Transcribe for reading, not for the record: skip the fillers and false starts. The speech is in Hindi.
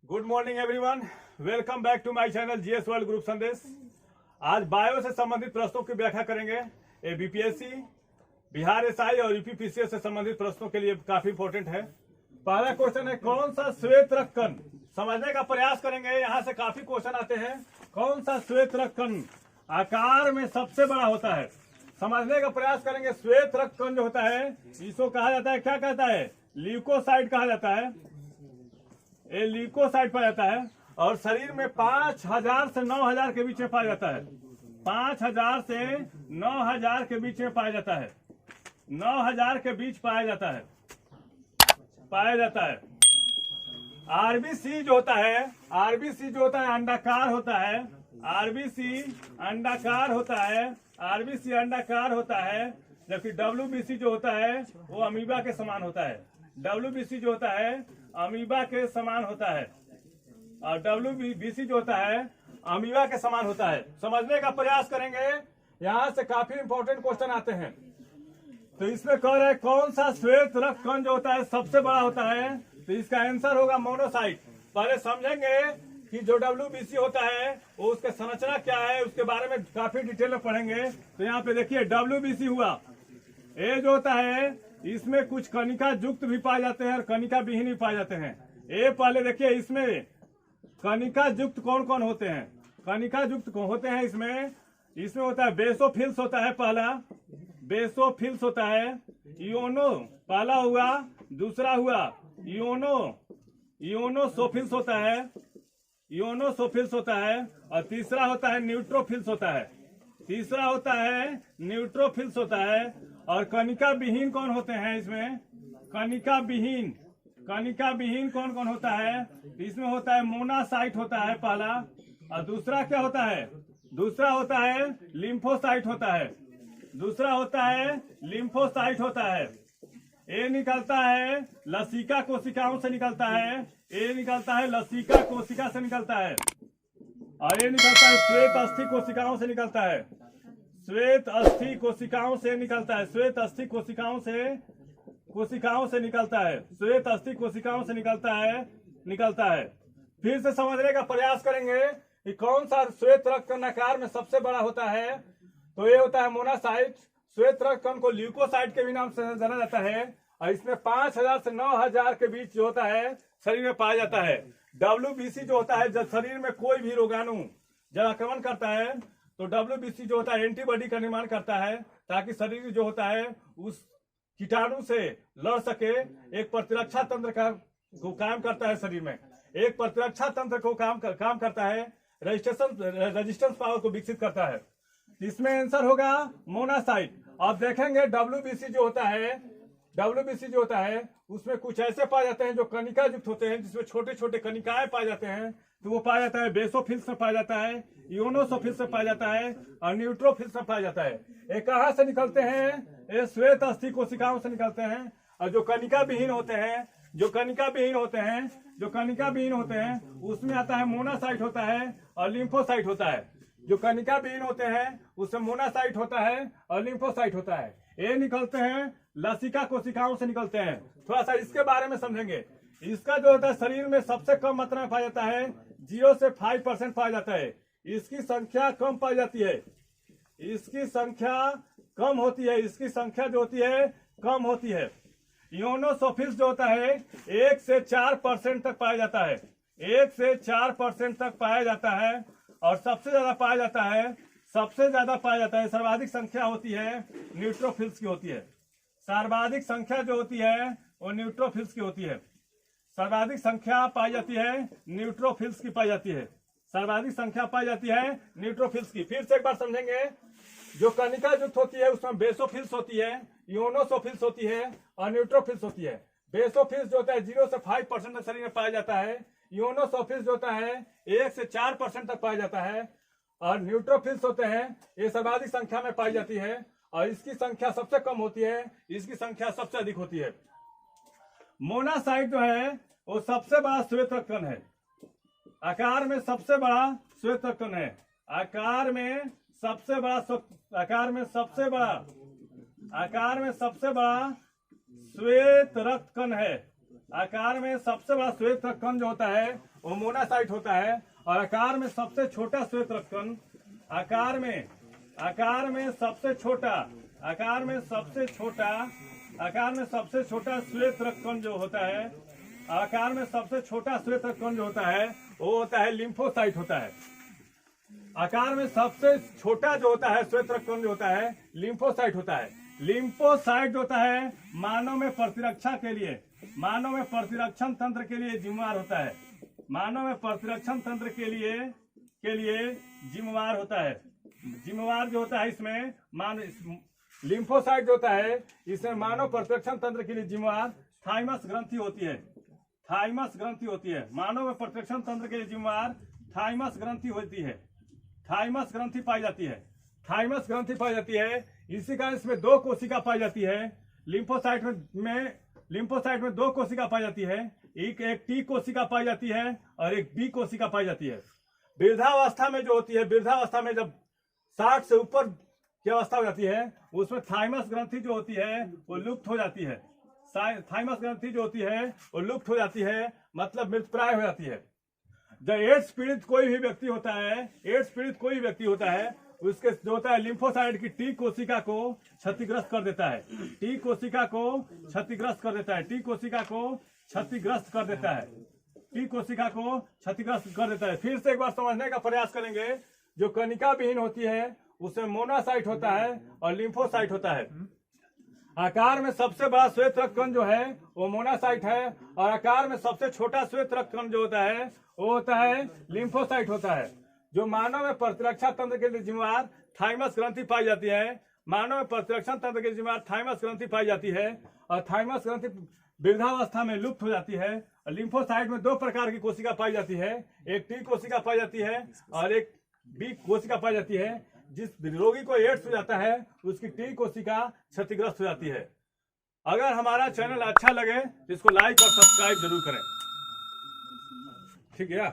Good morning everyone, welcome back to my channel GS world group Sandesh. आज बायो से संबंधित प्रश्नों की व्याख्या करेंगे। ये बीपीएससी, बिहार एसआई और यूपीपीसीएस से संबंधित प्रश्नों के लिए काफी इंपॉर्टेंट है। पहला क्वेश्चन है, कौन सा श्वेत रक्त कण? समझने का प्रयास करेंगे, यहाँ से काफी क्वेश्चन आते हैं। कौन सा श्वेत रक्त कण आकार में सबसे बड़ा होता है? समझने का प्रयास करेंगे। श्वेत रक्त कण जो होता है इसको कहा जाता है, क्या कहता है? ल्यूकोसाइट कहा जाता है। ये ल्यूकोसाइट पाया जाता है और शरीर में 5000 से 9000 के बीच में पाया जाता है। 5000 से 9000 के बीच में पाया जाता है। 9000 के बीच पाया जाता है। आरबीसी जो होता है, आरबीसी जो होता है अंडाकार होता है। आरबीसी अंडाकार होता है। आरबीसी अंडाकार होता है, जबकि डब्ल्यूबीसी जो होता है वो अमीबा के समान होता है। डब्ल्यूबीसी जो होता है अमीबा के समान होता है और डब्ल्यूबीसी जो होता है अमीबा के समान होता है। समझने का प्रयास करेंगे, यहाँ से काफी इंपॉर्टेंट क्वेश्चन आते हैं। तो इसमें कह रहे हैं कौन सा श्वेत रक्त कण जो होता है सबसे बड़ा होता है, तो इसका आंसर होगा मोनोसाइट। पहले समझेंगे कि जो डब्ल्यूबीसी होता है वो उसके संरचना क्या है, उसके बारे में काफी डिटेल में पढ़ेंगे। तो यहाँ पे देखिए डब्ल्यूबीसी हुआ, ये जो होता है इसमें कुछ कणिका युक्त भी पाए जाते हैं और कणिका विहीन भी पाए जाते हैं। ये पहले देखिए, इसमें कणिका युक्त कौन कौन होते हैं? कणिका युक्त होते हैं इसमें होता है बेसोफिल्स होता है। पहला बेसोफिल्स होता है, इयोनो पहला हुआ, दूसरा हुआ इयोनोसोफिल्स होता है, इयोनोसोफिल्स होता है और तीसरा होता है न्यूट्रोफिल्स होता है। तीसरा होता है न्यूट्रोफिल्स होता है। और कणिका विहीन कौन होते हैं? इसमें कणिका विहीन कौन कौन होता है? इसमें होता है मोनासाइट होता है पहला, और दूसरा क्या होता है? दूसरा होता है लिम्फोसाइट होता है। दूसरा होता है लिम्फोसाइट होता है। ये निकलता है लसिका कोशिकाओं से निकलता है। ये निकलता है लसिका कोशिका से निकलता है और ये निकलता है श्वेत अस्थि कोशिकाओं से निकलता है। श्वेत अस्थि कोशिकाओं से निकलता है। श्वेत अस्थि कोशिकाओं से निकलता है। श्वेत अस्थि कोशिकाओं से निकलता है। फिर से समझने का प्रयास करेंगे कि कौन सा श्वेत रक्त कण आकार में सबसे बड़ा होता है, तो ये होता है मोनासाइट। श्वेत रक्त कण को ल्यूकोसाइट के भी नाम से जाना जाता है और इसमें 5000 से 9000 के बीच जो होता है शरीर में पाया जाता है। डब्ल्यूबीसी जो होता है, जब शरीर में कोई भी रोगाणु जब आक्रमण करता है तो डब्ल्यूबीसी जो होता है एंटीबॉडी का निर्माण करता है ताकि शरीर जो होता है उस कीटाणु से लड़ सके। एक प्रतिरक्षा तंत्र का को काम करता है शरीर में। एक प्रतिरक्षा तंत्र को काम करता है, रेजिस्टेंस पावर को विकसित करता है। इसमें आंसर होगा मोनासाइट। अब देखेंगे डब्ल्यूबीसी जो होता है उसमें कुछ ऐसे पाए जाते हैं जो कणिका युक्त होते हैं, जिसमें छोटे छोटे कणिकाएं पाए जाते हैं। तो वो पाया जाता है बेसोफिल्स में पाया जाता है, इयोनोसोफिल्स में पाया जाता है और न्यूट्रोफिल्स में पाया जाता है। ये कहाँ से निकलते हैं? ये श्वेत अस्थि कोशिकाओं से निकलते हैं। और जो कणिका विहीन होते हैं उसमें आता है मोनासाइट होता है और लिम्फोसाइट होता है। जो कणिका विहीन होते हैं उसमें मोनासाइट होता है और लिम्फोसाइट होता है। ये निकलते हैं लसिका कोशिकाओं से निकलते हैं। थोड़ा सा इसके बारे में समझेंगे। इसका जो होता है शरीर में सबसे कम मात्रा में पाया जाता है, 0 से 5% पाया जाता है। इसकी संख्या कम पाई जाती है। इसकी संख्या कम होती है। इसकी संख्या जो होती है कम होती है। इयोनोसोफिल्स जो होता है 1 से 4% तक पाया जाता है। 1 से 4% तक पाया जाता है और सबसे ज्यादा पाया जाता है, सर्वाधिक संख्या होती है न्यूट्रोफिल्स की होती है। सर्वाधिक संख्या जो होती है वो न्यूट्रोफिल्स की होती है। सर्वाधिक संख्या पाई जाती है न्यूट्रोफिल्स की पाई जाती है। सर्वाधिक संख्या पाई जाती है न्यूट्रोफिल्स की। फिर से एक बार समझेंगे। जो कणिका युक्त होती है उसमें बेसोफिल्स होती है, इयोनोसोफिल्स होती है और न्यूट्रोफिल्स होती है। बेसोफिल्स जो होता है 0 से 5% तक शरीर में पाया जाता है। इयोनोसोफिल्स जो होता है 1 से 4% तक पाया जाता है और न्यूट्रोफिल्स होते हैं ये सर्वाधिक संख्या में पाई जाती है और इसकी संख्या सबसे कम होती है, इसकी संख्या सबसे अधिक होती है। मोनासाइट जो है वो सबसे बड़ा श्वेत रक्त कण है। आकार में सबसे बड़ा श्वेत रक्त कण है। आकार में सबसे बड़ा श्वेत रक्त कण है। आकार में सबसे बड़ा श्वेत रक्तकण जो होता है वो मोनासाइट होता है, और आकार में सबसे छोटा श्वेत रक्तकण आकार में सबसे छोटा श्वेत रक्तकण जो होता है, आकार में सबसे छोटा श्वेत रक्तकण जो होता है वो होता है लिम्फोसाइट होता है। आकार में सबसे छोटा जो होता है श्वेत रक्तकण जो होता है लिम्फोसाइट होता है। लिम्फोसाइट जो होता है मानव में प्रतिरक्षा के लिए, मानव में प्रतिरक्षण तंत्र के लिए जिम्मेवार होता है, मानव में प्रतिरक्षण तंत्र के लिए जिम्मेवार होता है। जिम्मेवार जो होता है इसमें लिम्फोसाइट जो होता है इसमें मानव प्रतिरक्षण तंत्र के लिए जिम्मेवार थाइमस ग्रंथि होती है। थाइमस ग्रंथि होती है, मानव में प्रतिरक्षण तंत्र के लिए जिम्मेवार थाइमस ग्रंथि होती है। थाइमस ग्रंथि पाई जाती है, थाइमस ग्रंथि पाई जाती है। इसी कारण इसमें दो कोशिका पाई जाती है। लिम्फोसाइट में दो कोशिका पाई जाती है, एक टी कोशिका पाई जाती है और एक बी कोशिका पाई जाती है। वृद्धावस्था में जो होती है, वृद्धावस्था में जब 60 से ऊपर की अवस्था हो जाती है उसमें थाइमस ग्रंथि जो होती है वो लुप्त हो जाती है। थाइमस ग्रंथि जो होती है वो लुप्त हो जाती है, मतलब मृतप्राय हो जाती है। जब एड्स पीड़ित कोई भी व्यक्ति होता है, उसके जो होता है लिम्फोसाइट की टी कोशिका को क्षतिग्रस्त कर देता है। टी कोशिका को क्षतिग्रस्त कर देता है। फिर से एक बार समझने का प्रयास करेंगे। जो कणिका विहीन होती है उसमें मोनासाइट होता है और लिम्फोसाइट होता है। आकार में सबसे बड़ा श्वेत रक्तकण जो है वो मोनासाइट है, और आकार में सबसे छोटा श्वेत रक्तकण जो होता है वो होता है लिम्फोसाइट होता है। जो मानव में प्रतिरक्षा तंत्र के लिए जिम्मेवार थाइमस ग्रंथि पाई जाती है, मानव में प्रतिरक्षण तंत्र के जिम्मेवार थाइमस ग्रंथि पाई जाती है, और थाइमस ग्रंथि वृद्धावस्था में लुप्त हो जाती है। और लिम्फोसाइट में दो प्रकार की कोशिका पाई जाती है, एक टी कोशिका पाई जाती है और एक बी कोशिका पाई जाती है। जिस रोगी को एड्स हो जाता है उसकी टी कोशिका क्षतिग्रस्त हो जाती है। अगर हमारा चैनल अच्छा लगे तो इसको लाइक और सब्सक्राइब जरूर करें, ठीक है।